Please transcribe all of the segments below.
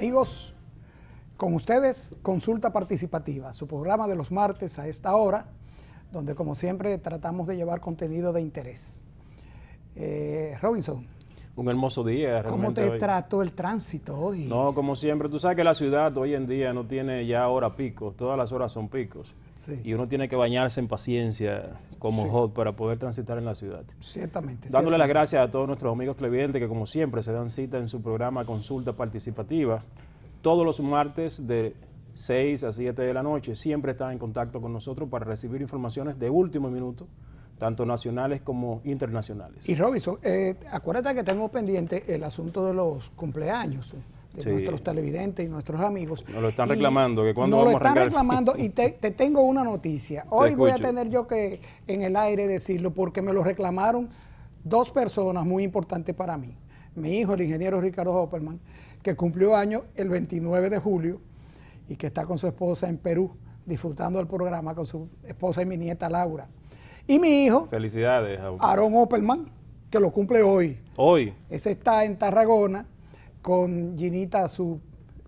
Amigos, con ustedes, Consulta Participativa, su programa de los martes a esta hora, donde como siempre tratamos de llevar contenido de interés. Robinson. Un hermoso día. ¿Cómo te trató el tránsito hoy? No, como siempre, tú sabes que la ciudad hoy en día no tiene ya hora picos, todas las horas son picos. Sí. Y uno tiene que bañarse en paciencia como hot para poder transitar en la ciudad. Ciertamente. Dándole las gracias a todos nuestros amigos televidentes que como siempre se dan cita en su programa Consulta Participativa. Todos los martes de 6 a 7 de la noche siempre están en contacto con nosotros para recibir informaciones de último minuto, tanto nacionales como internacionales. Y Robinson, acuérdate que tenemos pendiente el asunto de los cumpleaños de nuestros televidentes y nuestros amigos. Nos lo están reclamando, que cuando vamos a arrancar. Nos lo están reclamando y te tengo una noticia. Hoy voy a tener yo que en el aire decirlo porque me lo reclamaron dos personas muy importantes para mí. Mi hijo, el ingeniero Ricardo Hopperman, que cumplió años el 29 de julio y que está con su esposa en Perú disfrutando del programa con su esposa y mi nieta Laura. Y mi hijo, felicidades, Aaron Hopperman, que lo cumple hoy. Hoy. Ese está en Tarragona con Ginita, su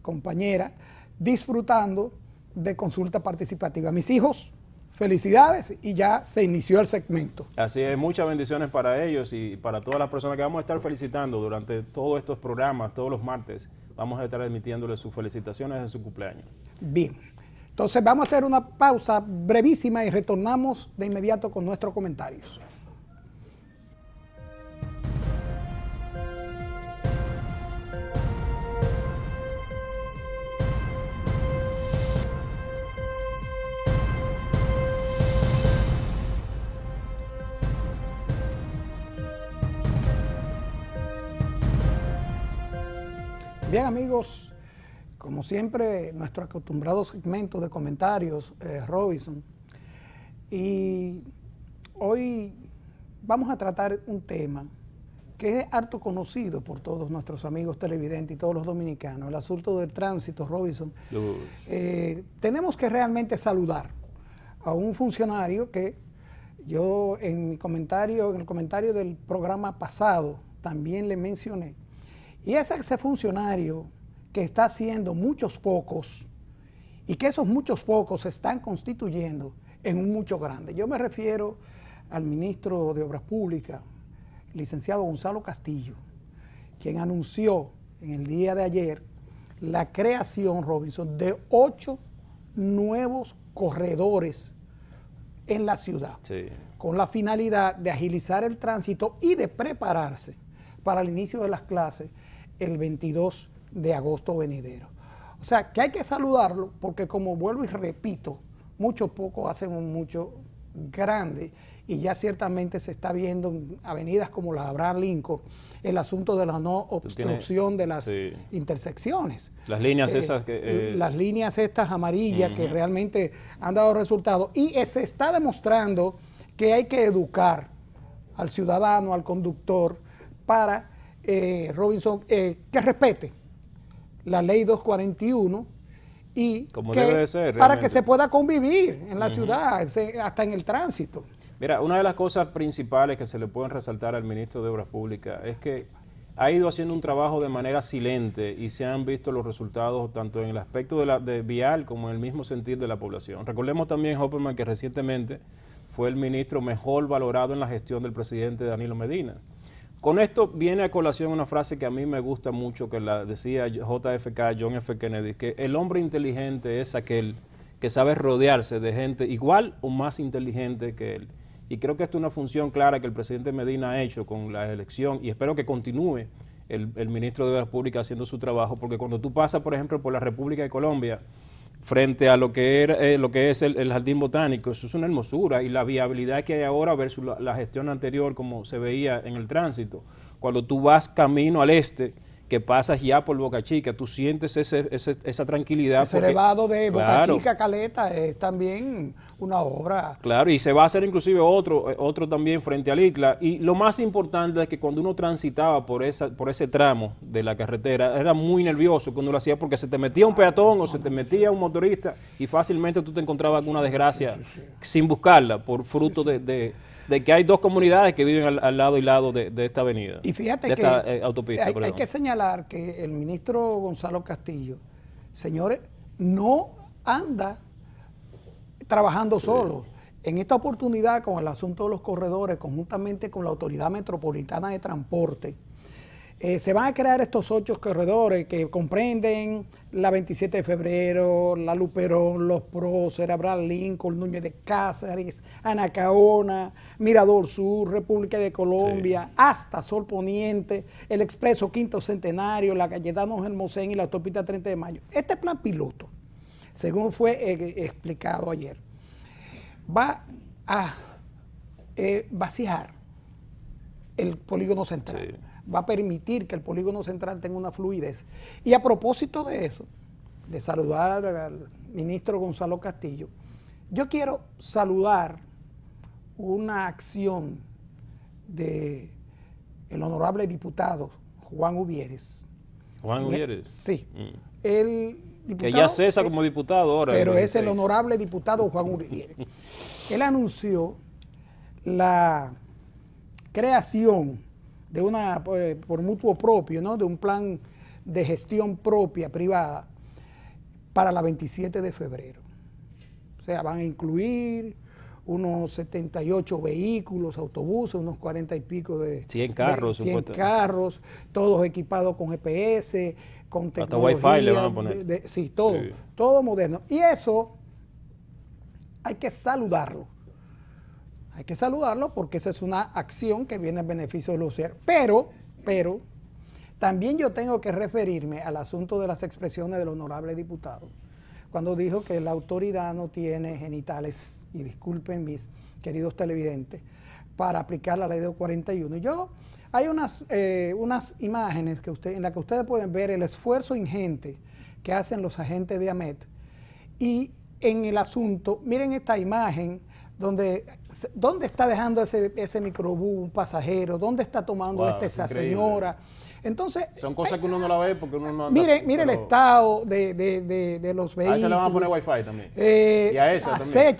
compañera, disfrutando de Consulta Participativa. Mis hijos, felicidades, y ya se inició el segmento. Así es, muchas bendiciones para ellos y para todas las personas que vamos a estar felicitando durante todos estos programas, todos los martes. Vamos a estar emitiéndoles sus felicitaciones en su cumpleaños. Bien. Entonces vamos a hacer una pausa brevísima y retornamos de inmediato con nuestros comentarios. Bien, amigos, como siempre, nuestro acostumbrado segmento de comentarios, Robinson. Y hoy vamos a tratar un tema que es harto conocido por todos nuestros amigos televidentes y todos los dominicanos, el asunto del tránsito, Robinson. Tenemos que realmente saludar a un funcionario que yo en el comentario del programa pasado también le mencioné. Y es ese funcionario que está haciendo muchos pocos y que esos muchos pocos se están constituyendo en un mucho grande. Yo me refiero al ministro de Obras Públicas, licenciado Gonzalo Castillo, quien anunció en el día de ayer la creación, Robinson, de 8 nuevos corredores en la ciudad, con la finalidad de agilizar el tránsito y de prepararse para el inicio de las clases el 22 de agosto venidero. O sea, que hay que saludarlo porque, como vuelvo y repito, muchos pocos hacen un mucho grande y ya ciertamente se está viendo en avenidas como la Abraham Lincoln el asunto de la no obstrucción de las intersecciones. Las líneas esas las líneas estas amarillas que realmente han dado resultados y se está demostrando que hay que educar al ciudadano, al conductor, para Robinson, que respete la ley 241 y como debe de ser, para que se pueda convivir en la ciudad, hasta en el tránsito. Mira, una de las cosas principales que se le pueden resaltar al ministro de Obras Públicas es que ha ido haciendo un trabajo de manera silente y se han visto los resultados tanto en el aspecto de vial como en el mismo sentir de la población. Recordemos también, Hopperman, que recientemente fue el ministro mejor valorado en la gestión del presidente Danilo Medina. Con esto viene a colación una frase que a mí me gusta mucho, que la decía JFK, John F. Kennedy, que el hombre inteligente es aquel que sabe rodearse de gente igual o más inteligente que él. Y creo que esto es una función clara que el presidente Medina ha hecho con la elección y espero que continúe el ministro de Obras Públicas haciendo su trabajo, porque cuando tú pasas, por ejemplo, por la República de Colombia, frente a lo que es el Jardín Botánico, eso es una hermosura, y la viabilidad que hay ahora versus la gestión anterior como se veía en el tránsito. Cuando tú vas camino al este, que pasas ya por Boca Chica, tú sientes esa tranquilidad. Ese elevado de Boca Chica a Caleta es también una obra. Claro, y se va a hacer inclusive otro también frente al Isla. Y lo más importante es que cuando uno transitaba por ese tramo de la carretera, era muy nervioso cuando lo hacía porque se te metía un peatón o se te metía un motorista y fácilmente tú te encontrabas alguna desgracia sin buscarla por fruto de que hay dos comunidades que viven al lado y lado de esta avenida. Y fíjate esta autopista. Hay que señalar señalar que el ministro Gonzalo Castillo, señores, no anda trabajando solo. En esta oportunidad, con el asunto de los corredores, conjuntamente con la Autoridad Metropolitana de Transporte, se van a crear estos 8 corredores que comprenden la 27 de febrero, la Luperón, Los Próceres, Abraham Lincoln, Núñez de Cáceres, Anacaona, Mirador Sur, República de Colombia, hasta Sol Poniente, el Expreso Quinto Centenario, la Cayetano Hermosén y la autopista 30 de Mayo. Este plan piloto, según fue explicado ayer, va a vaciar el polígono central. Va a permitir que el polígono central tenga una fluidez. Y a propósito de eso, de saludar al ministro Gonzalo Castillo, yo quiero saludar una acción del honorable diputado Juan Uvieres. Juan Uvieres. Sí. El diputado, que ya cesa como diputado ahora. Pero es el honorable diputado Juan Uvieres. Él anunció la creación de una, por mutuo propio, ¿no?, de un plan de gestión propia, privada, para la 27 de febrero. O sea, van a incluir unos 78 vehículos, autobuses, unos 40 y pico de... 100 carros. 100 carros, todos equipados con GPS, con tecnología. Hasta Wi-Fi le van a poner. Sí, todo moderno. Y eso hay que saludarlo. Hay que saludarlo porque esa es una acción que viene en beneficio de los usuarios. Pero, también yo tengo que referirme al asunto de las expresiones del honorable diputado, cuando dijo que la autoridad no tiene genitales, y disculpen mis queridos televidentes, para aplicar la ley de 41. Hay unas imágenes en las que ustedes pueden ver el esfuerzo ingente que hacen los agentes de AMET. Y en el asunto, miren esta imagen, ¿dónde está dejando ese microbús un pasajero? ¿Dónde está tomando esa señora? Entonces, son cosas que uno no la ve porque uno no anda. Mire el estado de los vehículos. A esa le van a poner Wi-Fi también. Y a esa también.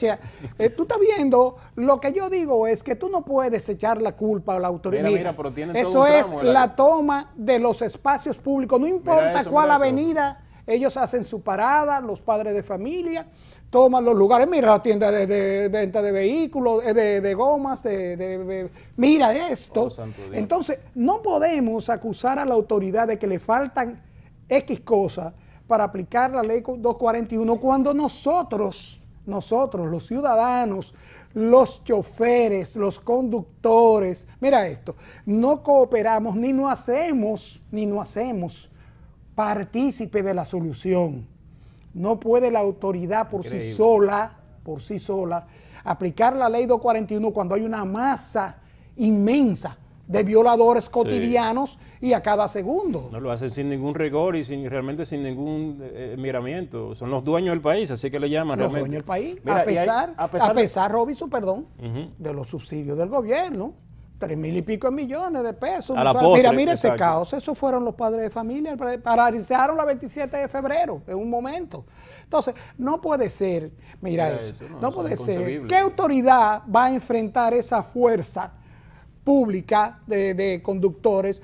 Tú estás viendo, lo que yo digo es que tú no puedes echar la culpa a la autoridad. Mira, pero tienen eso todo un es tramo la toma de los espacios públicos. No importa cuál avenida, ellos hacen su parada, los padres de familia, toman los lugares. Mira la tienda de venta de vehículos, de gomas, mira esto. Entonces, no podemos acusar a la autoridad de que le faltan X cosas para aplicar la ley 241 cuando nosotros, los ciudadanos, los choferes, los conductores, mira esto, no cooperamos ni nos hacemos partícipe de la solución. No puede la autoridad por sí sola, aplicar la ley 241 cuando hay una masa inmensa de violadores cotidianos y a cada segundo. No lo hacen sin ningún rigor y realmente sin ningún miramiento. Son los dueños del país, así que le llaman los realmente. Dueños del país, mira, a pesar, Robinson, de los subsidios del gobierno. 3,000 y pico millones de pesos. Mira ese caos. Esos fueron los padres de familia. Paralizaron la 27 de febrero en un momento. Entonces, no puede ser, no puede ser. ¿Qué autoridad va a enfrentar esa fuerza pública de conductores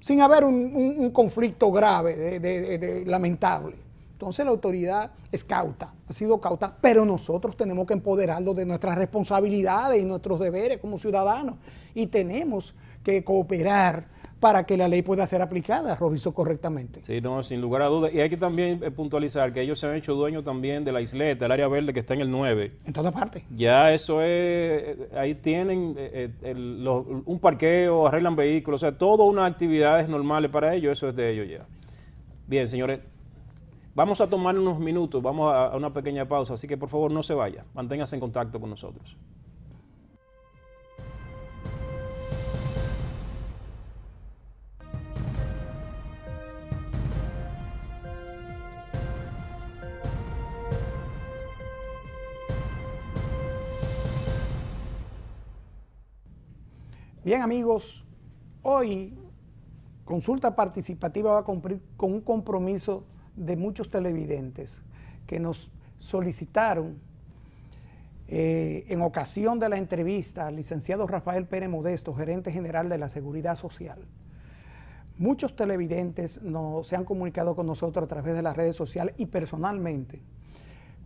sin haber un conflicto grave, lamentable? Entonces la autoridad es cauta, ha sido cauta, pero nosotros tenemos que empoderarlos de nuestras responsabilidades y nuestros deberes como ciudadanos y tenemos que cooperar para que la ley pueda ser aplicada, Robinson, correctamente. Sí, no, sin lugar a dudas. Y hay que también puntualizar que ellos se han hecho dueños también de la isleta, el área verde que está en el 9. En todas partes. Ya eso es, ahí tienen un parqueo, arreglan vehículos, o sea, todas unas actividades normales para ellos, eso es de ellos ya. Bien, señores. Vamos a tomar unos minutos, vamos a una pequeña pausa, así que por favor no se vaya, manténgase en contacto con nosotros. Bien, amigos, hoy Consulta Participativa va a cumplir con un compromiso de muchos televidentes que nos solicitaron en ocasión de la entrevista al licenciado Rafael Pérez Modesto, gerente general de la Seguridad Social. Muchos televidentes se han comunicado con nosotros a través de las redes sociales y personalmente,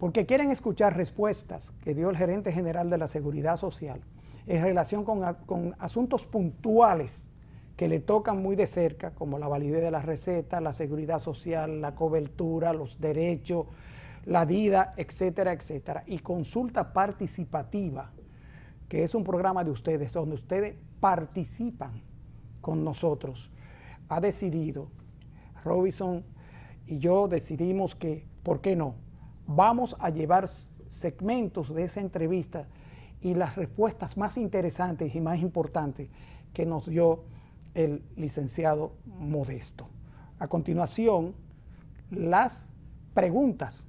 porque quieren escuchar respuestas que dio el gerente general de la Seguridad Social en relación con asuntos puntuales que le tocan muy de cerca, como la validez de la receta, la seguridad social, la cobertura, los derechos, la DIDA, etcétera, etcétera. Y consulta participativa, que es un programa de ustedes, donde ustedes participan con nosotros. Ha decidido, Robinson y yo decidimos que, ¿por qué no? Vamos a llevar segmentos de esa entrevista y las respuestas más interesantes y más importantes que nos dio el licenciado Modesto. A continuación, las preguntas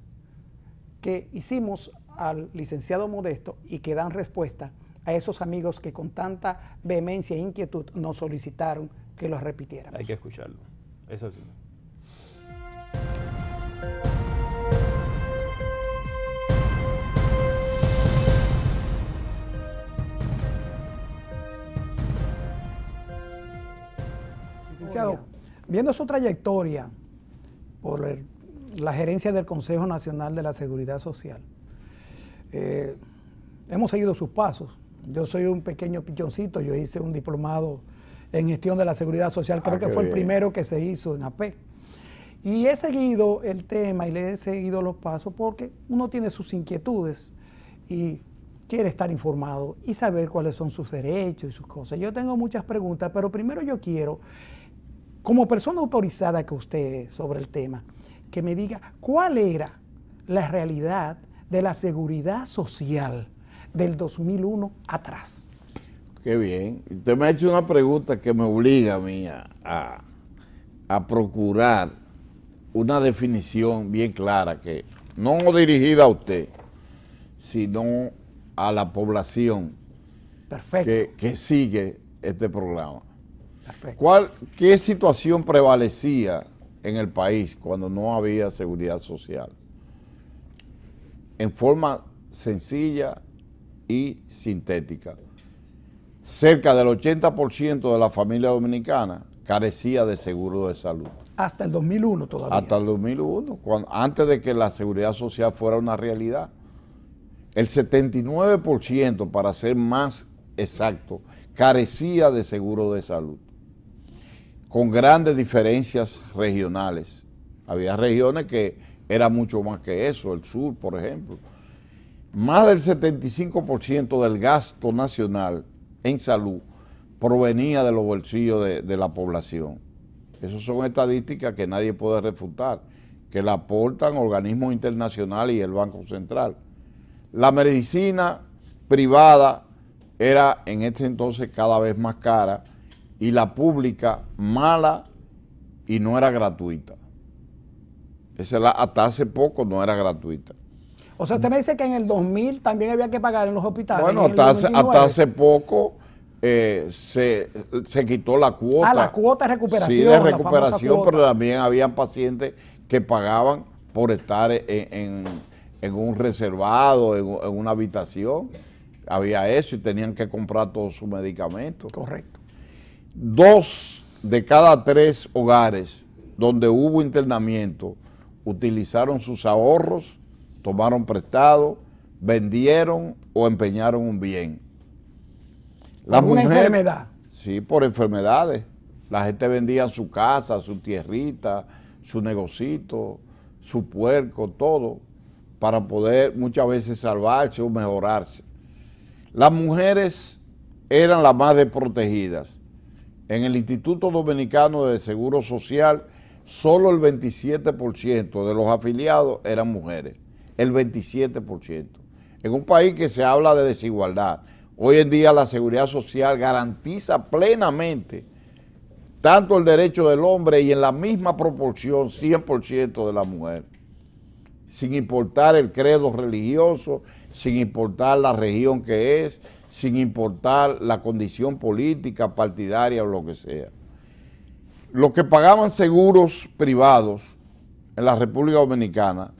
que hicimos al licenciado Modesto y que dan respuesta a esos amigos que con tanta vehemencia e inquietud nos solicitaron que los repitiéramos. Hay que escucharlo, es así. Licenciado, viendo su trayectoria por la gerencia del Consejo Nacional de la Seguridad Social, hemos seguido sus pasos. Yo soy un pequeño pichoncito, yo hice un diplomado en gestión de la seguridad social, creo que fue el primero que se hizo en AP. Y he seguido el tema y le he seguido los pasos porque uno tiene sus inquietudes y quiere estar informado y saber cuáles son sus derechos y sus cosas. Yo tengo muchas preguntas, pero primero yo quiero, como persona autorizada que usted es sobre el tema, que me diga cuál era la realidad de la seguridad social del 2001 atrás. Qué bien. Usted me ha hecho una pregunta que me obliga a mí a procurar una definición bien clara, que no dirigida a usted, sino a la población que sigue este programa. Perfecto. ¿Qué situación prevalecía en el país cuando no había seguridad social? En forma sencilla y sintética. Cerca del 80% de la familia dominicana carecía de seguro de salud. Hasta el 2001 todavía. Hasta el 2001, antes de que la seguridad social fuera una realidad. El 79%, para ser más exacto, carecía de seguro de salud, con grandes diferencias regionales. Había regiones que era mucho más que eso, el sur, por ejemplo. Más del 75% del gasto nacional en salud provenía de los bolsillos de la población. Esas son estadísticas que nadie puede refutar, que la aportan organismos internacionales y el Banco Central. La medicina privada era en este entonces cada vez más cara y la pública mala y no era gratuita. Hasta hace poco no era gratuita. O sea, usted me dice que en el 2000 también había que pagar en los hospitales. Bueno, hasta hace poco se quitó la cuota. Ah, la cuota de recuperación. Sí, de recuperación, pero también habían pacientes que pagaban por estar en un reservado, en una habitación. Había eso y tenían que comprar todos sus medicamentos. Correcto. 2 de cada 3 hogares donde hubo internamiento utilizaron sus ahorros, tomaron prestado, vendieron o empeñaron un bien. ¿Por una enfermedad? Sí, por enfermedades. La gente vendía su casa, su tierrita, su negocito, su puerco, todo, para poder muchas veces salvarse o mejorarse. Las mujeres eran las más desprotegidas. En el Instituto Dominicano de Seguro Social, solo el 27% de los afiliados eran mujeres. El 27%. En un país que se habla de desigualdad, hoy en día la seguridad social garantiza plenamente tanto el derecho del hombre y en la misma proporción 100% de la mujer, sin importar el credo religioso, sin importar la región que es, sin importar la condición política, partidaria o lo que sea. Los que pagaban seguros privados en la República Dominicana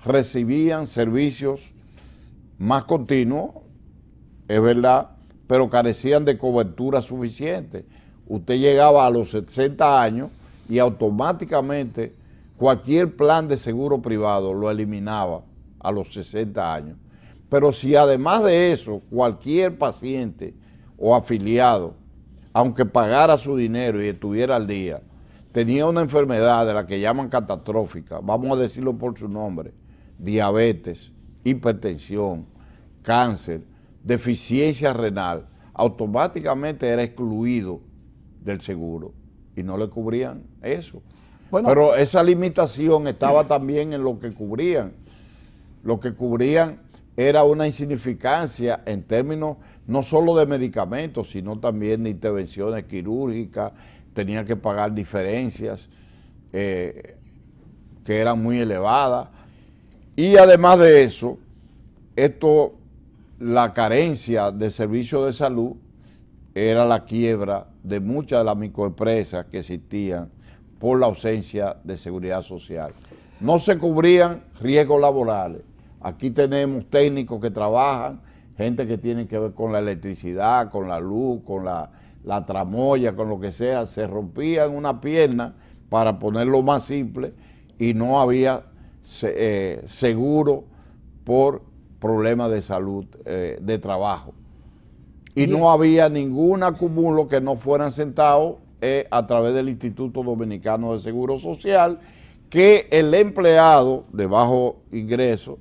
recibían servicios más continuos, es verdad, pero carecían de cobertura suficiente. usted llegaba a los 60 años y automáticamente cualquier plan de seguro privado lo eliminaba a los 60 años. Pero si además de eso, cualquier paciente o afiliado, aunque pagara su dinero y estuviera al día, tenía una enfermedad de la que llaman catastrófica, vamos a decirlo por su nombre, diabetes, hipertensión, cáncer, deficiencia renal, automáticamente era excluido del seguro y no le cubrían eso. Bueno, pero esa limitación estaba también en lo que cubrían. Lo que cubrían era una insignificancia en términos no solo de medicamentos, sino también de intervenciones quirúrgicas, tenían que pagar diferencias que eran muy elevadas. Y además de eso, la carencia de servicios de salud era la quiebra de muchas de las microempresas que existían por la ausencia de seguridad social. No se cubrían riesgos laborales. Aquí tenemos técnicos que trabajan, gente que tiene que ver con la electricidad, con la luz, con la tramoya, con lo que sea. Se rompían una pierna, para ponerlo más simple, y no había seguro por problemas de salud, de trabajo. Y no había ningún acumulo que no fueran sentados a través del Instituto Dominicano de Seguro Social, que el empleado de bajo ingreso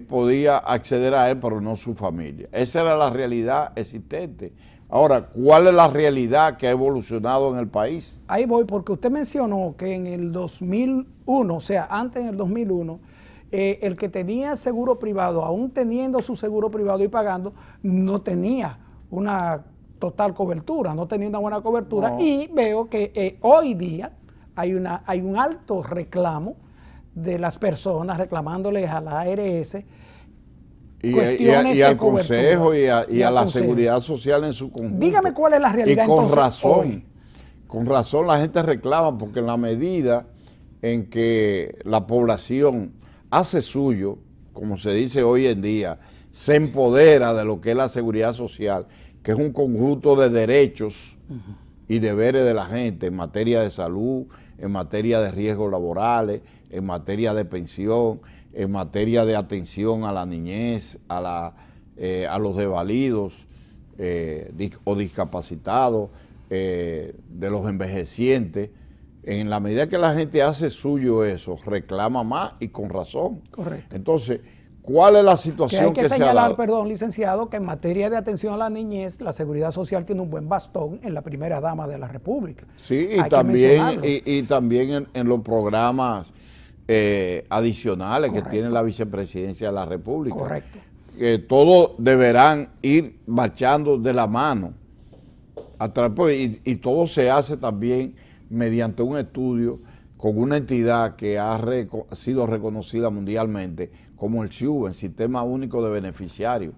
podía acceder a él, pero no su familia. Esa era la realidad existente. Ahora, ¿cuál es la realidad que ha evolucionado en el país? Ahí voy, porque usted mencionó que en el 2001, o sea, antes en el 2001, el que tenía seguro privado, aún teniendo su seguro privado y pagando, no tenía una total cobertura, no tenía una buena cobertura. No. Y veo que hoy día hay un alto reclamo de las personas reclamándoles a la ARS y al Consejo y a la Seguridad Social en su conjunto. Dígame cuál es la realidad. Y con razón, con razón la gente reclama, porque en la medida en que la población hace suyo, como se dice hoy en día, se empodera de lo que es la seguridad social, que es un conjunto de derechos y deberes de la gente en materia de salud, en materia de riesgos laborales, en materia de pensión, en materia de atención a la niñez, a los desvalidos o discapacitados, de los envejecientes. En la medida que la gente hace suyo eso, reclama más y con razón. Correcto. Entonces, ¿cuál es la situación que se ha dado? Hay que señalar, perdón, licenciado, que en materia de atención a la niñez, la Seguridad Social tiene un buen bastón en la primera dama de la República. Sí, y también en los programas adicionales. Correcto. Que tiene la Vicepresidencia de la República. Correcto. Todos deberán ir marchando de la mano. Y todo se hace también mediante un estudio con una entidad que ha sido reconocida mundialmente como el SUBE, el Sistema Único de Beneficiarios,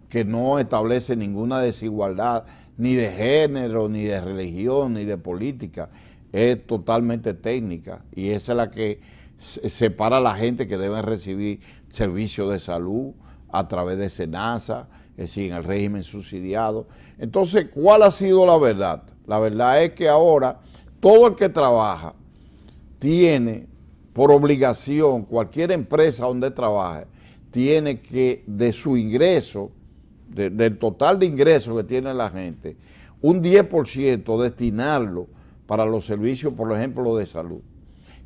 que no establece ninguna desigualdad ni de género, ni de religión, ni de política. Es totalmente técnica, y esa es la que separa a la gente que deben recibir servicios de salud a través de SENASA, es decir, en el régimen subsidiado. Entonces, ¿cuál ha sido la verdad? La verdad es que ahora todo el que trabaja tiene por obligación, cualquier empresa donde trabaje, tiene que de su ingreso, del total de ingresos que tiene la gente, un 10% destinarlo para los servicios, por ejemplo, de salud.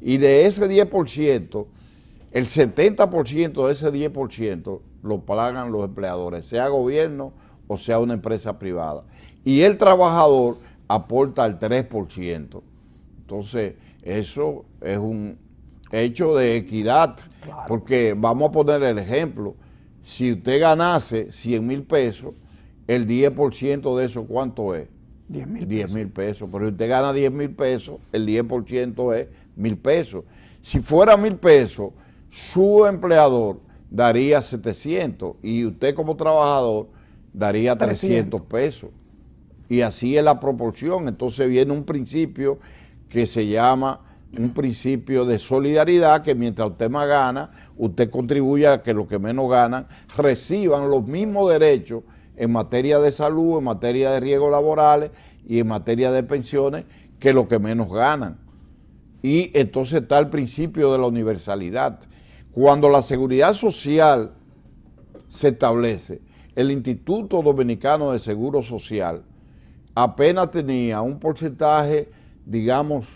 Y de ese 10%, el 70% de ese 10% lo pagan los empleadores, sea gobierno o sea una empresa privada. Y el trabajador aporta el 3%. Entonces, eso es un hecho de equidad, claro. Porque vamos a poner el ejemplo, si usted ganase 100,000 pesos, el 10% de eso, ¿cuánto es? 10,000 pesos. Pero si usted gana 10,000 pesos, el 10% es 1,000 pesos. Si fuera 1,000 pesos, su empleador daría 700 y usted como trabajador daría 300 pesos. Y así es la proporción. Entonces viene un principio que se llama un principio de solidaridad, que mientras usted más gana, usted contribuye a que los que menos ganan reciban los mismos derechos en materia de salud, en materia de riesgos laborales y en materia de pensiones que los que menos ganan. Y entonces está el principio de la universalidad. Cuando la seguridad social se establece, el Instituto Dominicano de Seguro Social apenas tenía un porcentaje, digamos,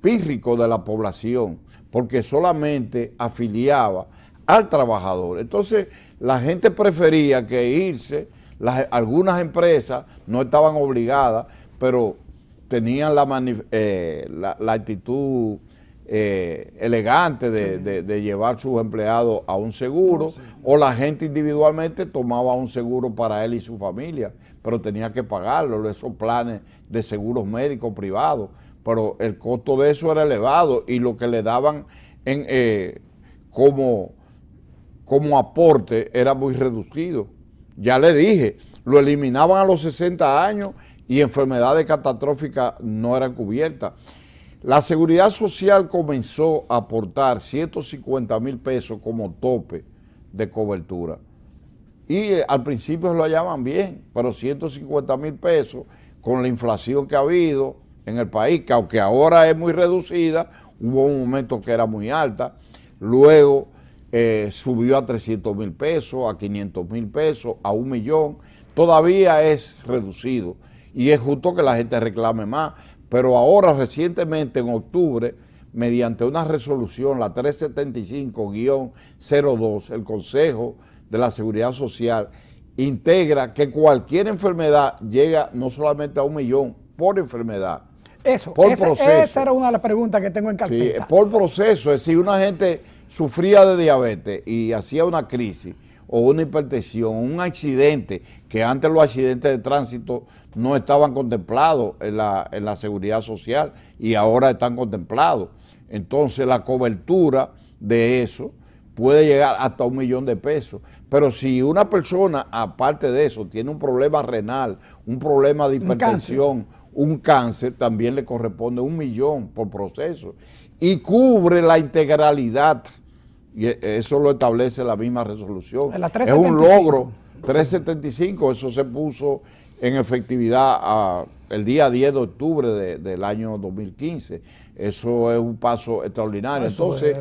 pírrico de la población, porque solamente afiliaba al trabajador. Entonces, la gente prefería que irse, algunas empresas no estaban obligadas, pero tenían la actitud elegante de llevar sus empleados a un seguro, o la gente individualmente tomaba un seguro para él y su familia, pero tenía que pagarlo, esos planes de seguros médicos privados, pero el costo de eso era elevado y lo que le daban como aporte era muy reducido. Ya le dije, lo eliminaban a los 60 años y enfermedades catastróficas no eran cubiertas. La Seguridad Social comenzó a aportar 150,000 pesos como tope de cobertura. Y al principio lo hallaban bien, pero 150,000 pesos con la inflación que ha habido en el país, que aunque ahora es muy reducida, hubo un momento que era muy alta, luego subió a 300,000 pesos, a 500,000 pesos, a 1,000,000, todavía es reducido y es justo que la gente reclame más, pero ahora recientemente en octubre, mediante una resolución, la 375-02, el Consejo de la Seguridad Social integra que cualquier enfermedad llega no solamente a 1,000,000 por enfermedad, esa era una de las preguntas que tengo en carpeta. Sí, por proceso, es decir, una gente sufría de diabetes y hacía una crisis o una hipertensión, un accidente, que antes los accidentes de tránsito no estaban contemplados en la seguridad social y ahora están contemplados. Entonces la cobertura de eso puede llegar hasta 1,000,000 de pesos. Pero si una persona, aparte de eso, tiene un problema renal, un problema de hipertensión, un cáncer, también le corresponde 1,000,000 por proceso. Y cubre la integralidad. Y eso lo establece la misma resolución. Es un logro. 375, eso se puso en efectividad el día 10 de octubre del año 2015. Eso es un paso extraordinario. Entonces,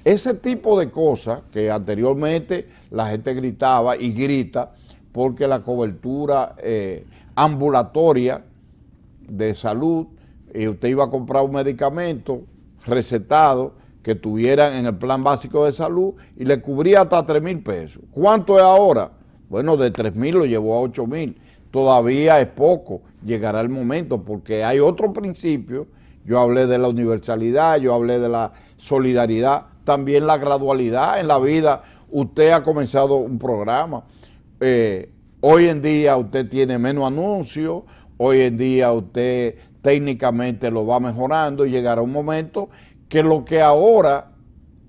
ese tipo de cosas que anteriormente la gente gritaba y grita porque la cobertura ambulatoria de salud, usted iba a comprar un medicamento recetado que tuvieran en el plan básico de salud y le cubría hasta 3,000 pesos. ¿Cuánto es ahora? Bueno, de 3,000 lo llevó a 8,000. Todavía es poco, llegará el momento porque hay otro principio. Yo hablé de la universalidad, yo hablé de la solidaridad, también la gradualidad en la vida. Usted ha comenzado un programa. Hoy en día usted tiene menos anuncios, hoy en día usted técnicamente lo va mejorando y llegará un momento que lo que ahora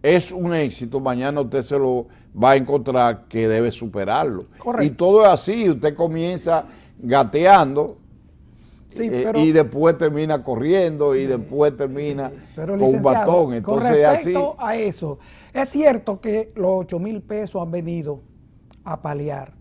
es un éxito, mañana usted se lo va a encontrar que debe superarlo. Correcto. Y todo es así, usted comienza gateando y después termina corriendo y después termina con un batón. Entonces, con respecto a eso, es cierto que los 8,000 pesos han venido a paliar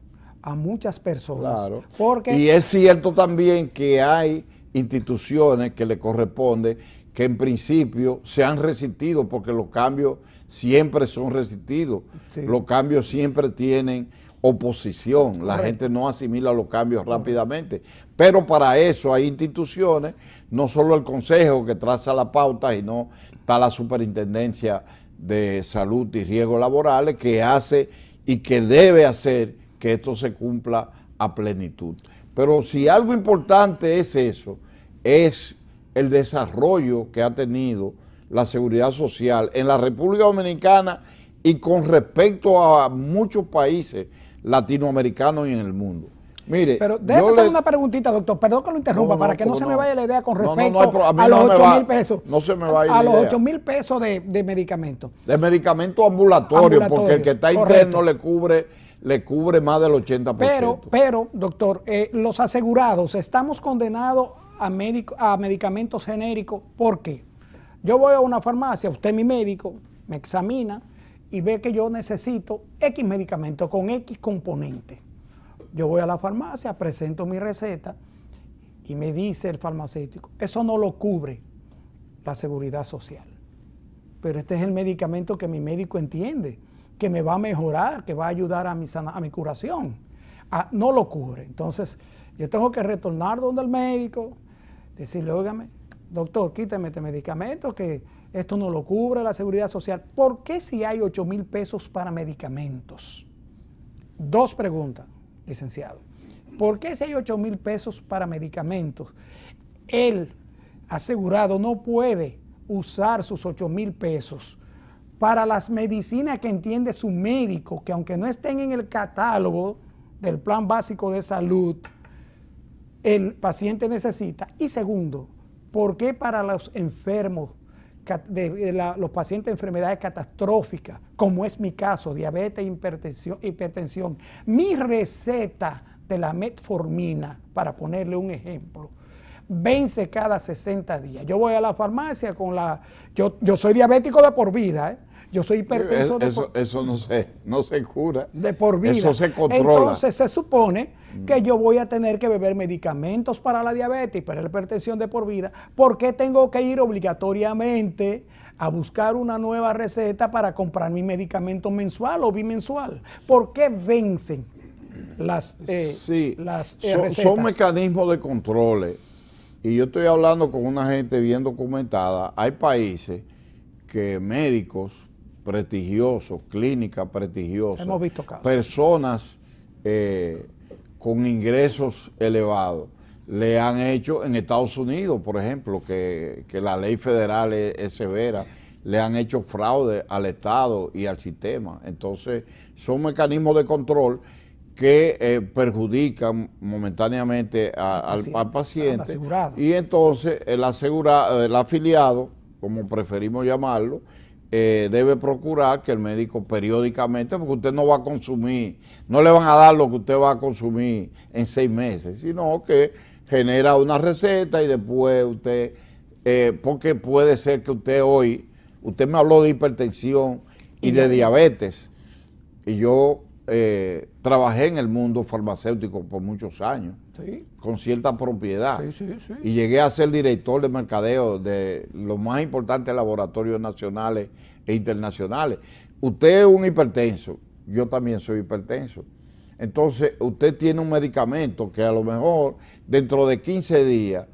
a muchas personas. Claro. Y es cierto también que hay instituciones que le corresponde que en principio se han resistido porque los cambios siempre son resistidos. Sí. Los cambios siempre tienen oposición. La gente no asimila los cambios rápidamente. Pero para eso hay instituciones, no solo el Consejo que traza la pauta, sino está la Superintendencia de Salud y Riesgos Laborales que hace y que debe hacer que esto se cumpla a plenitud. Pero si algo importante es eso, es el desarrollo que ha tenido la seguridad social en la República Dominicana y con respecto a muchos países latinoamericanos y en el mundo. Mire, pero déjame hacer una preguntita, doctor, perdón que lo interrumpa, para que no se me vaya la idea con respecto a los 8,000 pesos. No se me vaya a los 8,000 pesos de medicamentos. De medicamentos ambulatorios, porque el que está interno le cubre más del 80%. Pero doctor, los asegurados, estamos condenados a medicamentos genéricos. ¿Por qué? Yo voy a una farmacia, usted es mi médico, me examina y ve que yo necesito X medicamento con X componente. Yo voy a la farmacia, presento mi receta y me dice el farmacéutico, eso no lo cubre la seguridad social. Pero este es el medicamento que mi médico entiende, que me va a mejorar, que va a ayudar a mi curación. No lo cubre. Entonces, yo tengo que retornar donde el médico, decirle, óigame, doctor, quítame este medicamento, que esto no lo cubre la seguridad social. ¿Por qué si hay 8,000 pesos para medicamentos? Dos preguntas, licenciado. ¿Por qué si hay 8,000 pesos para medicamentos, el asegurado no puede usar sus 8,000 pesos para las medicinas que entiende su médico, que aunque no estén en el catálogo del plan básico de salud, el paciente necesita? Y segundo, ¿por qué para los enfermos, los pacientes de enfermedades catastróficas, como es mi caso, diabetes, hipertensión, mi receta de la metformina, para ponerle un ejemplo, vence cada 60 días? Yo voy a la farmacia con la... Yo soy diabético de por vida, ¿eh? Yo soy hipertenso eso no se cura. De por vida. Eso se controla. Entonces se supone que yo voy a tener que beber medicamentos para la diabetes y para la hipertensión de por vida. ¿Por qué tengo que ir obligatoriamente a buscar una nueva receta para comprar mi medicamento mensual o bimensual? ¿Por qué vencen las recetas? Son mecanismos de control. Y yo estoy hablando con una gente bien documentada. Hay países que médicos prestigiosos, clínicas prestigiosas, hemos visto casos, personas con ingresos elevados, le han hecho en Estados Unidos, por ejemplo, que la ley federal es severa, le han hecho fraude al Estado y al sistema. Entonces, son mecanismos de control que perjudican momentáneamente al paciente. Y entonces el afiliado, como preferimos llamarlo, debe procurar que el médico periódicamente, porque usted no va a consumir, no le van a dar lo que usted va a consumir en 6 meses, sino que genera una receta y después usted, porque puede ser que usted me habló de hipertensión y de diabetes, y yo trabajé en el mundo farmacéutico por muchos años, sí, con cierta propiedad, sí. Y llegué a ser director de mercadeo de los más importantes laboratorios nacionales e internacionales. Usted es un hipertenso, yo también soy hipertenso. Entonces, usted tiene un medicamento que a lo mejor dentro de 15 días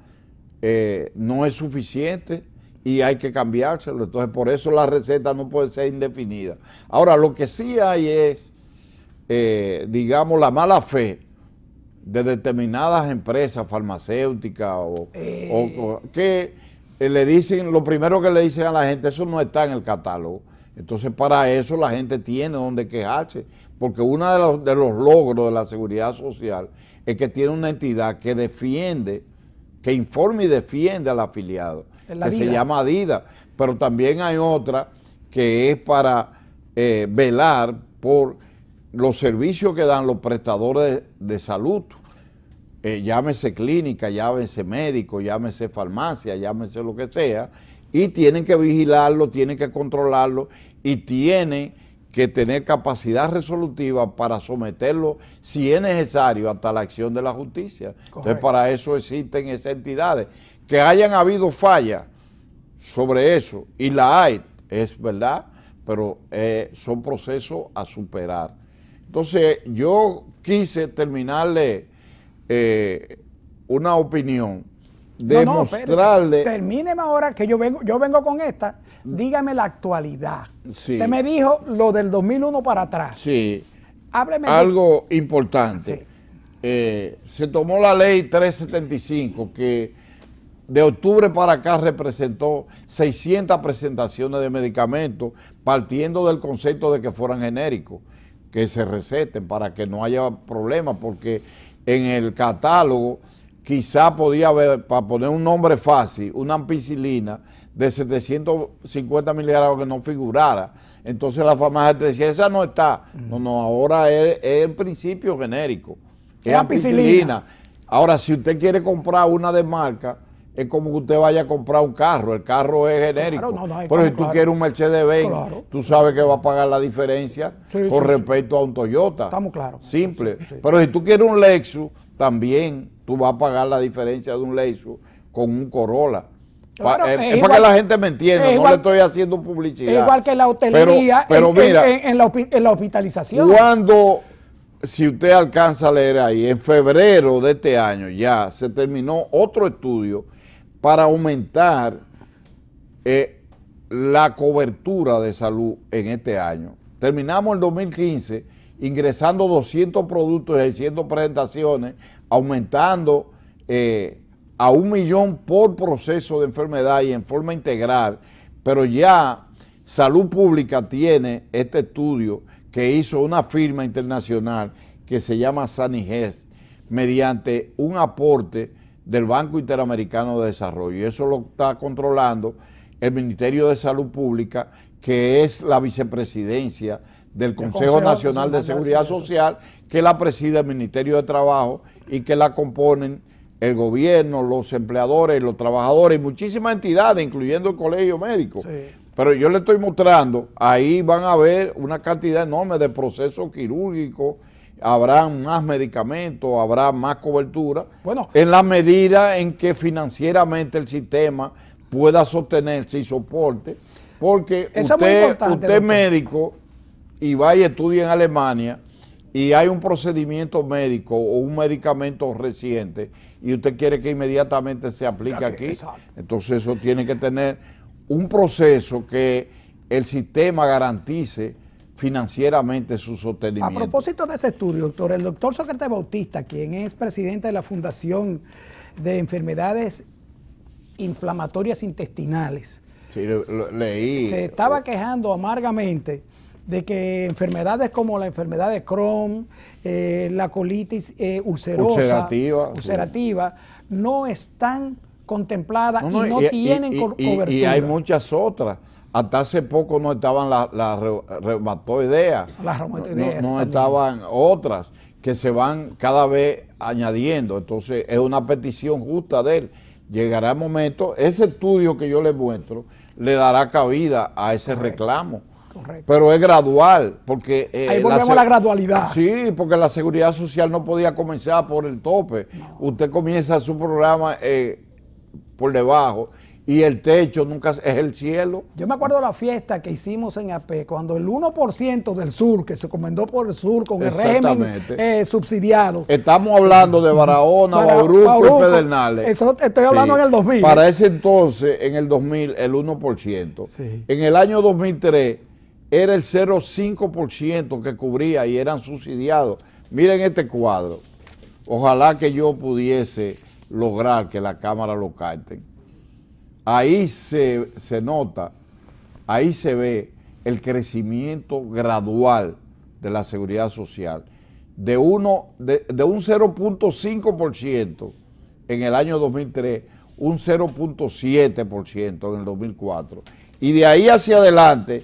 no es suficiente y hay que cambiárselo. Entonces, por eso la receta no puede ser indefinida. Ahora, lo que sí hay es, digamos, la mala fe de determinadas empresas farmacéuticas o que le dicen, lo primero que le dicen a la gente, eso no está en el catálogo. Entonces, para eso la gente tiene donde quejarse, porque uno de los logros de la seguridad social es que tiene una entidad que defiende, que informa y defiende al afiliado, que se llama ADIDA, pero también hay otra que es para velar por los servicios que dan los prestadores de salud, llámese clínica, llámese médico, llámese farmacia, llámese lo que sea, y tienen que vigilarlo, tienen que controlarlo y tienen que tener capacidad resolutiva para someterlo, si es necesario, hasta la acción de la justicia. Correcto. Entonces, para eso existen esas entidades. Que hayan habido fallas sobre eso, y la hay, es verdad, pero son procesos a superar. Entonces, yo quise terminarle una opinión, demostrarle... Termíneme ahora que yo vengo con esta. Dígame la actualidad. Sí. Usted me dijo lo del 2001 para atrás. Sí. Hábleme algo importante. Sí. Se tomó la ley 375 que de octubre para acá representó 600 presentaciones de medicamentos, partiendo del concepto de que fueran genéricos, que se receten para que no haya problemas, porque en el catálogo quizá podía haber, para poner un nombre fácil, una ampicilina de 750 miligramos que no figurara. Entonces la farmacia te decía, esa no está. No, ahora es el principio genérico. Es ampicilina. Ahora, si usted quiere comprar una de marca, es como que usted vaya a comprar un carro. El carro es genérico. Claro, pero si tú quieres un Mercedes-Benz, claro, tú sabes que va a pagar la diferencia con respecto a un Toyota. Estamos claros. Simple. Sí. Pero si tú quieres un Lexus, también tú vas a pagar la diferencia de un Lexus con un Corolla. Claro, es para que la gente me entienda, no le estoy haciendo publicidad. Es igual que la hotelería pero mira, en la hospitalización. Cuando, si usted alcanza a leer ahí, en febrero de este año ya se terminó otro estudio para aumentar la cobertura de salud en este año. Terminamos el 2015 ingresando 200 productos y haciendo presentaciones, aumentando a 1 millón por proceso de enfermedad y en forma integral, pero ya Salud Pública tiene este estudio que hizo una firma internacional que se llama Sanigest, mediante un aporte del Banco Interamericano de Desarrollo. Y eso lo está controlando el Ministerio de Salud Pública, que es la vicepresidencia del Consejo Nacional de Seguridad Social, que la preside el Ministerio de Trabajo y que la componen el gobierno, los empleadores, los trabajadores y muchísimas entidades, incluyendo el colegio médico. Sí. Pero yo le estoy mostrando, ahí van a ver una cantidad enorme de procesos quirúrgicos, habrá más medicamentos, habrá más cobertura, en la medida en que financieramente el sistema pueda sostenerse y soporte, porque usted es médico y va y estudia en Alemania y hay un procedimiento médico o un medicamento reciente y usted quiere que inmediatamente se aplique aquí, entonces eso tiene que tener un proceso que el sistema garantice financieramente su sostenimiento. A propósito de ese estudio, doctor, el doctor Sócrates Bautista, quien es presidente de la Fundación de Enfermedades Inflamatorias Intestinales, sí, leí. Se estaba quejando amargamente de que enfermedades como la enfermedad de Crohn, la colitis ulcerativa, no están contempladas y no tienen cobertura. Y hay muchas otras. Hasta hace poco no estaban las reumatoideas. Las reumatoideas. No estaban otras que se van cada vez añadiendo. Entonces es una petición justa de él. Llegará el momento, ese estudio que yo le muestro le dará cabida a ese reclamo. Correcto. Pero es gradual, porque... ahí volvemos a la gradualidad. Sí, porque la seguridad social no podía comenzar por el tope. No. Usted comienza su programa por debajo y el techo nunca es el cielo. Yo me acuerdo de la fiesta que hicimos en AP, cuando el 1% del sur, que se comendó por el sur con el régimen subsidiado. Estamos hablando de Barahona, Bauruco y Pedernales. Eso estoy hablando en el 2000. Para ese entonces, en el 2000, el 1%. Sí. En el año 2003, era el 0,5% que cubría y eran subsidiados. Miren este cuadro. Ojalá que yo pudiese lograr que la cámara lo capten. Ahí se nota, ahí se ve el crecimiento gradual de la seguridad social. De un 0,5% en el año 2003, un 0,7% en el 2004. Y de ahí hacia adelante,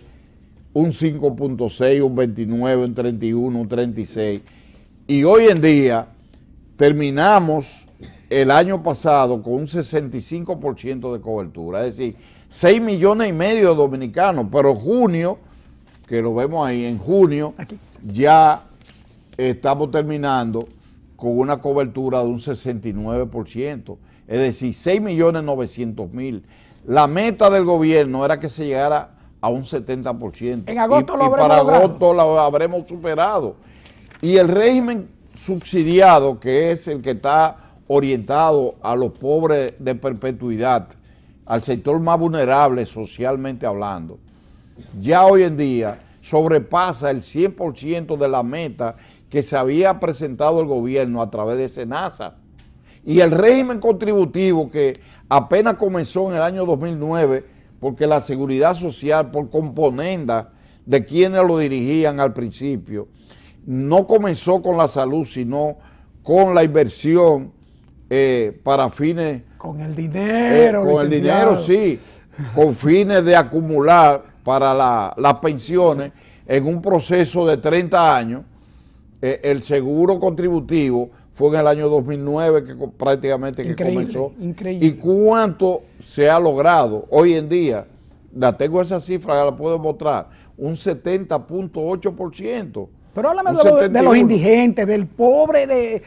un 5,6, un 29, un 31, un 36. Y hoy en día terminamos el año pasado con un 65% de cobertura, es decir, 6,5 millones de dominicanos, pero junio, que lo vemos ahí, en junio ya estamos terminando con una cobertura de un 69%, es decir, 6,900,000. La meta del gobierno era que se llegara a un 70%. En agosto lo habremos para logrado. agosto lo habremos superado. Y el régimen subsidiado, que es el que está orientado a los pobres de perpetuidad, al sector más vulnerable socialmente hablando, ya hoy en día sobrepasa el 100% de la meta que se había presentado el gobierno a través de SENASA. Y el régimen contributivo que apenas comenzó en el año 2009, porque la seguridad social, por componenda de quienes lo dirigían al principio, no comenzó con la salud, sino con la inversión para fines... Con el dinero. Con el dinero, sí. Con fines de acumular para las pensiones en un proceso de 30 años. El seguro contributivo fue en el año 2009 que prácticamente que comenzó. Increíble. ¿Y cuánto se ha logrado hoy en día? La tengo esa cifra, la puedo mostrar, un 70.8%. Pero háblame de los indigentes, del pobre,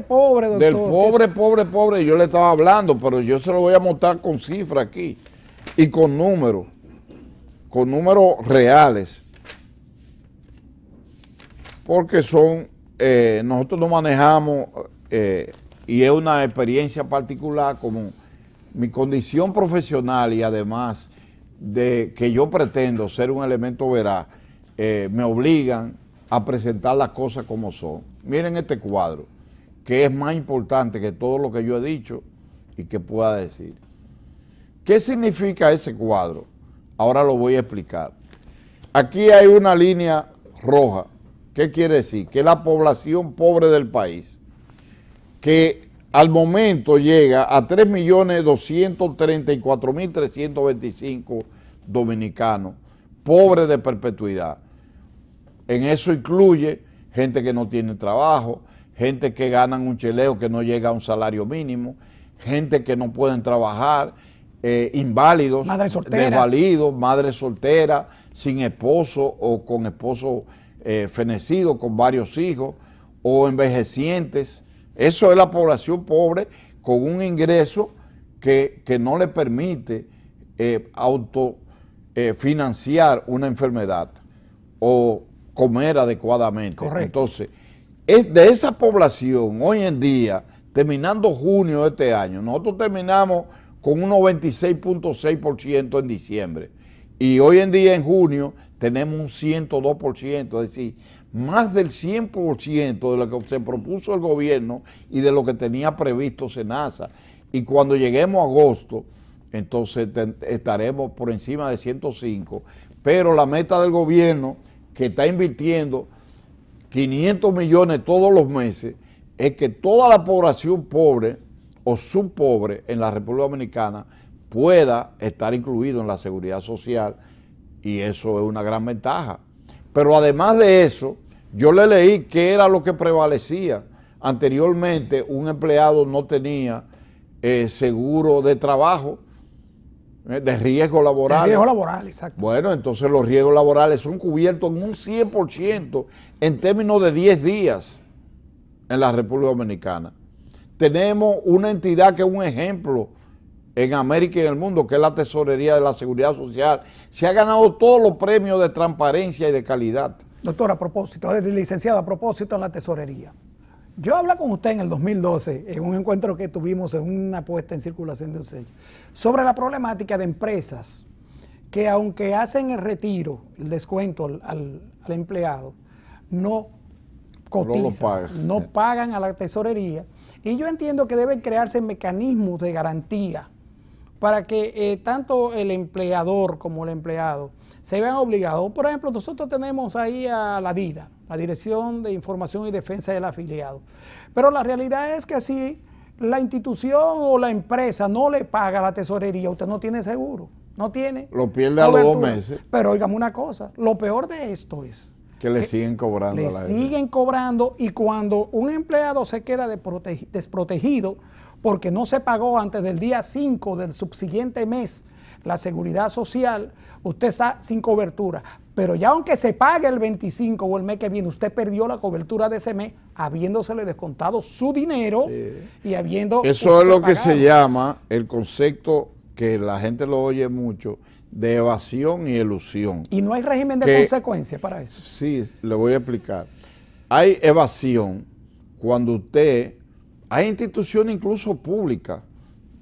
pobre, doctor. Del pobre, yo le estaba hablando, pero yo se lo voy a mostrar con cifras aquí y con números reales, porque nosotros no manejamos, y es una experiencia particular como mi condición profesional y además de que yo pretendo ser un elemento veraz, me obligan a presentar las cosas como son. Miren este cuadro, que es más importante que todo lo que yo he dicho y que pueda decir. ¿Qué significa ese cuadro? Ahora lo voy a explicar. Aquí hay una línea roja. ¿Qué quiere decir? Que la población pobre del país, que al momento llega a 3.234.325 dominicanos pobres de perpetuidad. En eso incluye gente que no tiene trabajo, gente que ganan un cheleo que no llega a un salario mínimo, gente que no pueden trabajar, inválidos, desvalidos, madres solteras, sin esposo o con esposo fenecido, con varios hijos, o envejecientes. Eso es la población pobre con un ingreso que no le permite financiar una enfermedad o comer adecuadamente. Correcto. Entonces, de esa población, hoy en día, terminando junio de este año, nosotros terminamos con un 96.6% en diciembre. Y hoy en día, en junio, tenemos un 102%, es decir, más del 100% de lo que se propuso el gobierno y de lo que tenía previsto SENASA. Y cuando lleguemos a agosto, entonces estaremos por encima de 105, pero la meta del gobierno, que está invirtiendo 500 millones todos los meses, es que toda la población pobre o subpobre en la República Dominicana pueda estar incluido en la seguridad social, y eso es una gran ventaja. Pero además de eso, yo le leí qué era lo que prevalecía. Anteriormente, un empleado no tenía seguro de trabajo, de riesgo laboral. De riesgo laboral, exacto. Bueno, entonces los riesgos laborales son cubiertos en un 100% en términos de 10 días en la República Dominicana. Tenemos una entidad que es un ejemplo en América y en el mundo, que es la Tesorería de la Seguridad Social. Se ha ganado todos los premios de transparencia y de calidad. Doctor, a propósito, licenciado, a propósito en la tesorería. Yo hablé con usted en el 2012, en un encuentro que tuvimos en una puesta en circulación de un sello, sobre la problemática de empresas que, aunque hacen el retiro, el descuento al empleado, no cotizan, no pagan a la tesorería. Y yo entiendo que deben crearse mecanismos de garantía para que tanto el empleador como el empleado se vean obligados. Por ejemplo, nosotros tenemos ahí a la DIDA, la Dirección de Información y Defensa del Afiliado. Pero la realidad es que si la institución o la empresa no le paga a la tesorería, usted no tiene seguro, no tiene. Lo pierde a los 2 meses. Pero óigame una cosa, lo peor de esto es que le siguen cobrando. Le siguen cobrando, y cuando un empleado se queda desprotegido porque no se pagó antes del día 5 del subsiguiente mes la seguridad social, usted está sin cobertura. Pero ya aunque se pague el 25 o el mes que viene, usted perdió la cobertura de ese mes, habiéndosele descontado su dinero, sí, y habiendo... Eso es lo que se llama el concepto, que la gente lo oye mucho, de evasión y elusión. ¿Y no hay régimen de consecuencias para eso? Sí, le voy a explicar. Hay evasión cuando usted... Hay instituciones incluso públicas.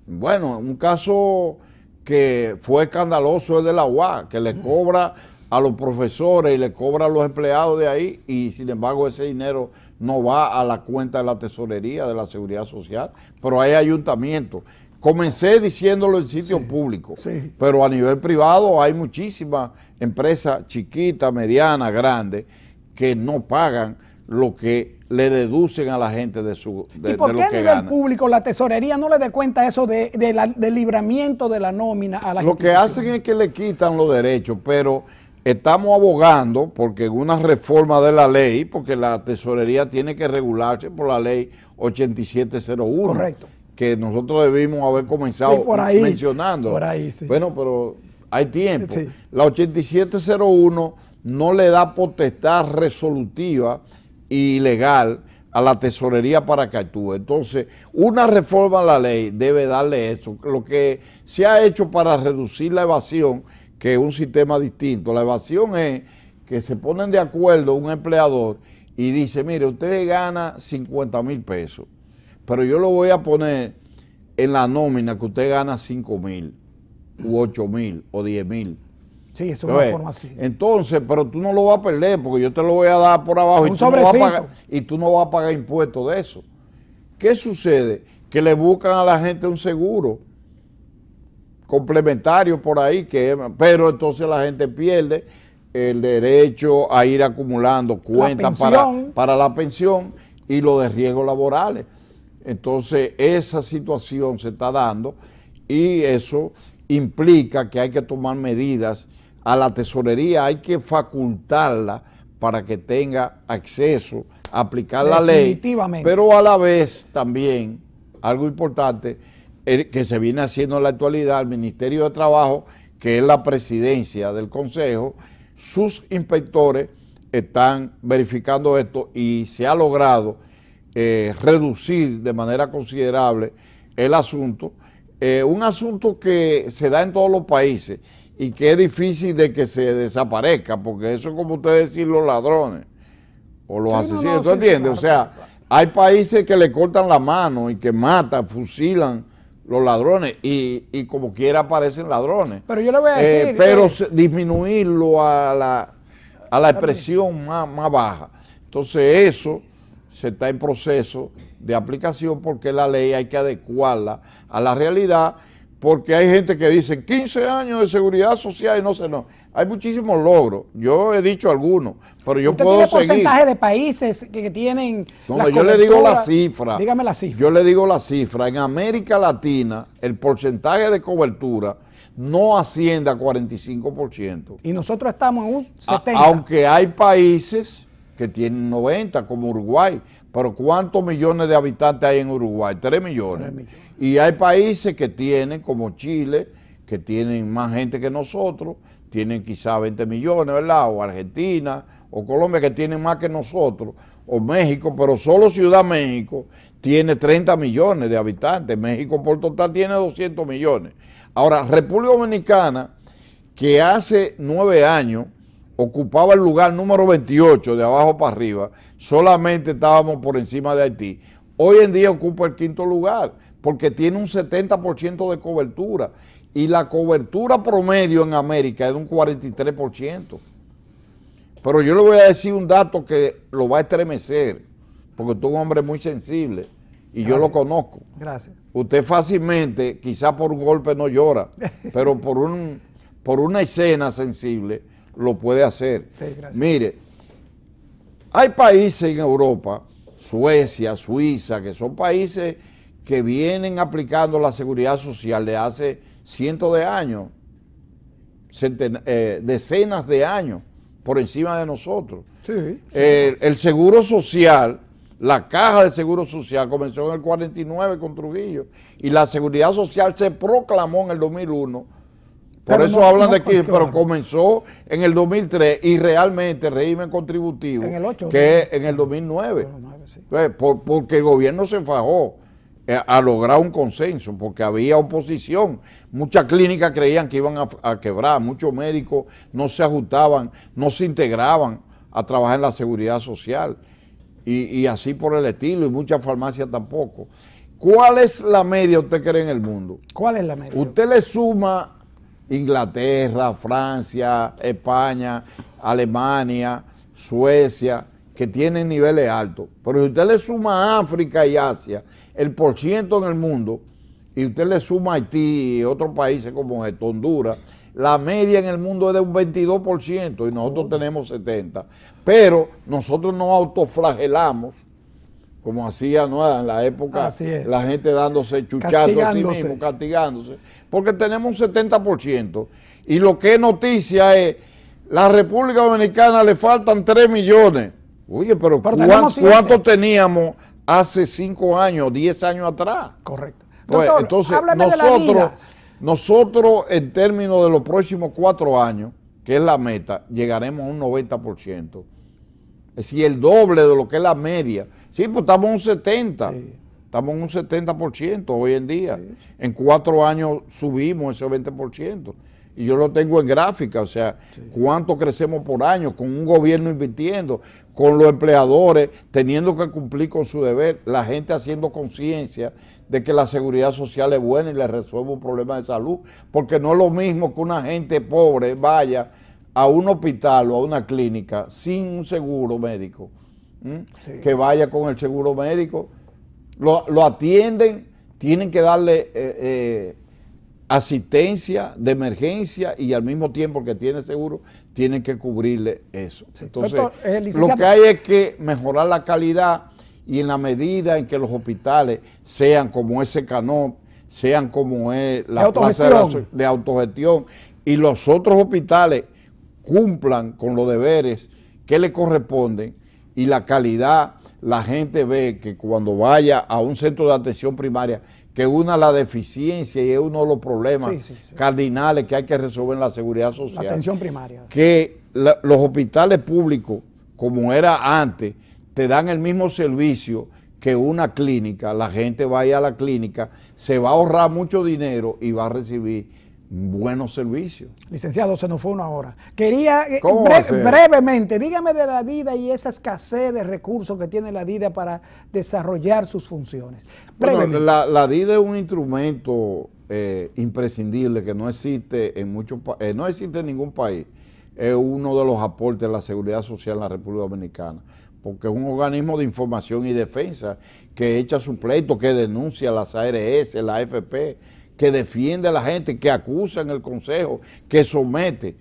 Bueno, un caso que fue escandaloso es de la UAS, que le cobra a los profesores y le cobra a los empleados de ahí, y sin embargo ese dinero no va a la cuenta de la tesorería de la Seguridad Social, pero hay ayuntamientos. Comencé diciéndolo en sitios públicos, pero a nivel privado hay muchísimas empresas chiquitas, medianas, grandes, que no pagan lo que le deducen a la gente de lo que gana. ¿Y por qué a nivel público la tesorería no le dé cuenta eso del libramiento de la nómina a la gente? Lo que hacen es que le quitan los derechos, pero estamos abogando porque en una reforma de la ley, porque la tesorería tiene que regularse por la ley 8701. Correcto. Que nosotros debimos haber comenzado mencionando. Por ahí, sí. Bueno, pero hay tiempo. Sí. La 8701 no le da potestad resolutiva y legal a la tesorería para que actúe. Entonces, una reforma a la ley debe darle eso. Lo que se ha hecho para reducir la evasión, que es un sistema distinto. La evasión es que se ponen de acuerdo un empleador y dice, mire, usted gana 50,000 pesos, pero yo lo voy a poner en la nómina que usted gana 5,000, u 8,000, o 10,000. Sí, es una forma así. Entonces, pero tú no lo vas a perder porque yo te lo voy a dar por abajo y tú no vas a pagar impuestos de eso. ¿Qué sucede? Que le buscan a la gente un seguro complementario por ahí, pero entonces la gente pierde el derecho a ir acumulando cuentas para la pensión y lo de riesgos laborales. Entonces, esa situación se está dando y eso implica que hay que tomar medidas. A la tesorería hay que facultarla para que tenga acceso a aplicar la ley, pero a la vez también, algo importante, que se viene haciendo en la actualidad, el Ministerio de Trabajo, que es la presidencia del Consejo, sus inspectores están verificando esto y se ha logrado reducir de manera considerable el asunto, un asunto que se da en todos los países y que es difícil de que se desaparezca, porque eso es como ustedes decir los ladrones o los asesinos, ¿tú entiendes? O sea, hay países que le cortan la mano y que matan, fusilan los ladrones y como quiera aparecen ladrones. Pero yo le voy a decir... pero disminuirlo a la expresión más baja. Entonces eso se está en proceso de aplicación porque la ley hay que adecuarla a la realidad, porque hay gente que dice 15 años de seguridad social y no sé, no. Hay muchísimos logros. Yo he dicho algunos, pero yo puedo seguir. ¿Usted tiene porcentaje de países que tienen No, yo le digo la cifra. Dígame la cifra. Yo le digo la cifra. En América Latina, el porcentaje de cobertura no asciende a 45%. Y nosotros estamos en un 70%. Aunque hay países que tienen 90%, como Uruguay. Pero ¿cuántos millones de habitantes hay en Uruguay? 3 millones. 3 millones. Y hay países que tienen, como Chile, que tienen más gente que nosotros, tienen quizá 20 millones, ¿verdad? O Argentina, o Colombia, que tienen más que nosotros, o México, pero solo Ciudad México tiene 30 millones de habitantes. México por total tiene 200 millones. Ahora, República Dominicana, que hace 9 años ocupaba el lugar número 28 de abajo para arriba, solamente estábamos por encima de Haití. Hoy en día ocupa el 5º lugar, porque tiene un 70% de cobertura. Y la cobertura promedio en América es de un 43%. Pero yo le voy a decir un dato que lo va a estremecer, porque usted es un hombre muy sensible y yo lo conozco. Gracias. Usted fácilmente, quizá por un golpe no llora, pero por una escena sensible lo puede hacer. Sí, mire, hay países en Europa, Suecia, Suiza, que son países que vienen aplicando la seguridad social de hace cientos de años, decenas de años por encima de nosotros. Sí, el seguro social, la caja de seguro social comenzó en el 49 con Trujillo y la seguridad social se proclamó en el 2001. Por eso hablan de que, pero comenzó en el 2003 y realmente el régimen contributivo, en el 8, que es en el 2009. Sí. Porque el gobierno se fajó a lograr un consenso, porque había oposición. Muchas clínicas creían que iban a quebrar, muchos médicos no se ajustaban, no se integraban a trabajar en la seguridad social y así por el estilo, y muchas farmacias tampoco. ¿Cuál es la media usted cree en el mundo? ¿Cuál es la media? Usted le suma Inglaterra, Francia, España, Alemania, Suecia, que tienen niveles altos. Pero si usted le suma África y Asia, el porciento en el mundo, y usted le suma Haití y otros países como Honduras, la media en el mundo es de un 22% y nosotros tenemos 70%. Pero nosotros nos autoflagelamos, como hacía, ¿no?, en la época, la gente dándose chuchazos a sí mismo, castigándose, porque tenemos un 70%. Y lo que es noticia es La República Dominicana le faltan 3 millones. Oye, pero ¿cuánto teníamos hace 5 años, 10 años atrás? Correcto. Doctor, entonces, nosotros en términos de los próximos 4 años, que es la meta, llegaremos a un 90%. Es decir, el doble de lo que es la media. Sí, pues estamos en un 70%. Sí. Estamos en un 70% hoy en día. Sí. En 4 años subimos ese 20%. Y yo lo tengo en gráfica, o sea, sí, cuánto crecemos por año, con un gobierno invirtiendo, con los empleadores teniendo que cumplir con su deber, la gente haciendo conciencia de que la seguridad social es buena y le resuelve un problema de salud, porque no es lo mismo que una gente pobre vaya a un hospital o a una clínica sin un seguro médico, sí, que vaya con el seguro médico, lo atienden, tienen que darle asistencia de emergencia y al mismo tiempo que tiene seguro, tienen que cubrirle eso. Sí. Entonces, lo que hay es que mejorar la calidad y en la medida en que los hospitales sean como ese Canop, sean como es la plaza de autogestión y los otros hospitales cumplan con los deberes que le corresponden y la calidad, la gente ve que cuando vaya a un centro de atención primaria, que una la deficiencia y es uno de los problemas cardinales que hay que resolver en la seguridad social. La atención primaria. Que los hospitales públicos, como era antes, te dan el mismo servicio que una clínica. La gente va a ir a la clínica, se va a ahorrar mucho dinero y va a recibir buenos servicios. Licenciado, se nos fue 1 hora. Quería brevemente, dígame de la DIDA y esa escasez de recursos que tiene la DIDA para desarrollar sus funciones. Bueno, la DIDA es un instrumento imprescindible que no existe en no existe en ningún país. Es uno de los aportes de la seguridad social en la República Dominicana, porque es un organismo de información y defensa que echa su pleito, que denuncia las ARS, la AFP, que defiende a la gente, que acusa en el Consejo, que somete.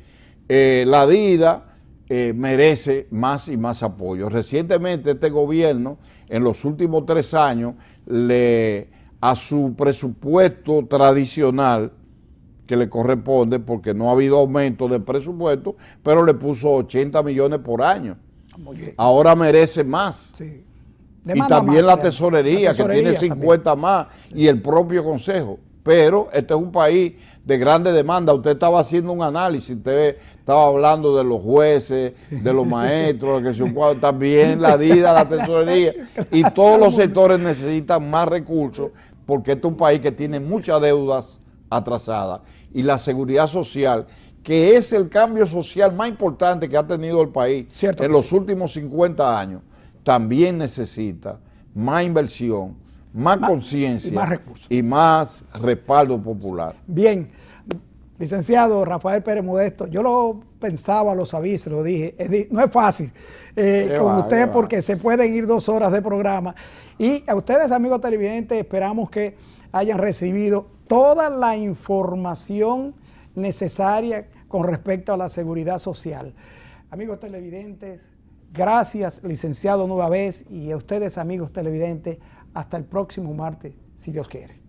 La DIDA merece más y más apoyo. Recientemente este gobierno, en los últimos 3 años, a su presupuesto tradicional, que le corresponde, porque no ha habido aumento de presupuesto, pero le puso 80 millones por año. Ahora merece más. Sí. Y también la tesorería, que tiene 50 también más, y el propio Consejo. Pero este es un país de grande demanda. Usted estaba haciendo un análisis, usted estaba hablando de los jueces, de los maestros, también la DIDA, la tesorería, y todos los sectores necesitan más recursos, porque este es un país que tiene muchas deudas atrasadas, y la seguridad social, que es el cambio social más importante que ha tenido el país en los últimos 50 años, también necesita más inversión, más conciencia y más respaldo popular. Bien, licenciado Rafael Pérez Modesto, yo lo pensaba, lo sabía, se lo dije, no es fácil con usted porque se pueden ir 2 horas de programa. Y a ustedes, amigos televidentes, esperamos que hayan recibido toda la información necesaria con respecto a la seguridad social. Amigos televidentes, gracias, licenciado, nueva vez, y a ustedes, amigos televidentes, hasta el próximo martes, si Dios quiere.